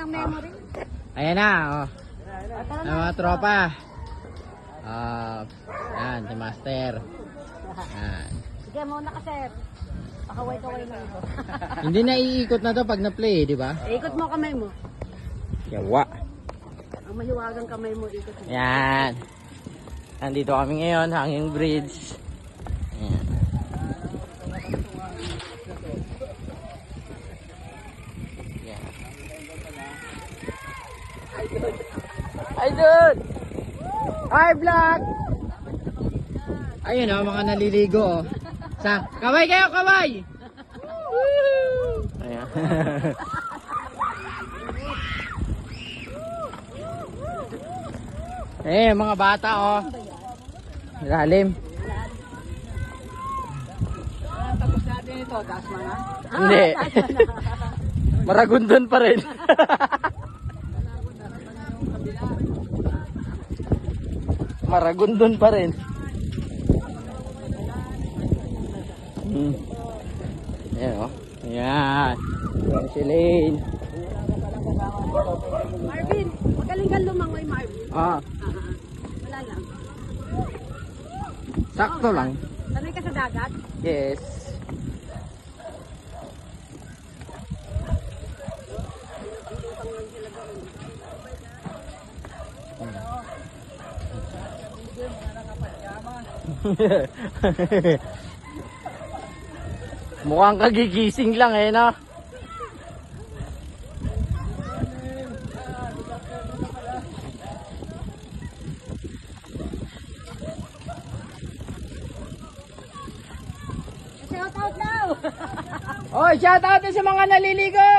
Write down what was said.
memory. Ayan na, oh. Ang mga tropa. Yan, si Master. Yan. Sige, muna ka, sir. Pakaway-kaway na ito. Hindi na iikot na to pag na-play, di ba? Ikot mo kamay mo. Yawa. Ang mahiwagang kamay mo, ikot mo. Yan. Nandito kami ngayon, Hanging Bridge. Yan. Yan. Hi, dude! Hi, vlog! Ayun, oh, mga naliligo, oh. Kaway kayo, kaway! Ayan. Eh, mga bata, oh. Lalim. Tapos natin ito, Dasma na. Hindi. Maragundon pa rin. Maragundon pa rin. Ayan, oh. Ayan. Ayan si Lane. Marvin, magaling kang lumangoy, Marvin. Ah, Wala lang. sakto lang. Sanay ka sa dagat? Yes. Mukhang kagigising lang eh, no? Shout out now! Oh, shout out sa mga naliligo!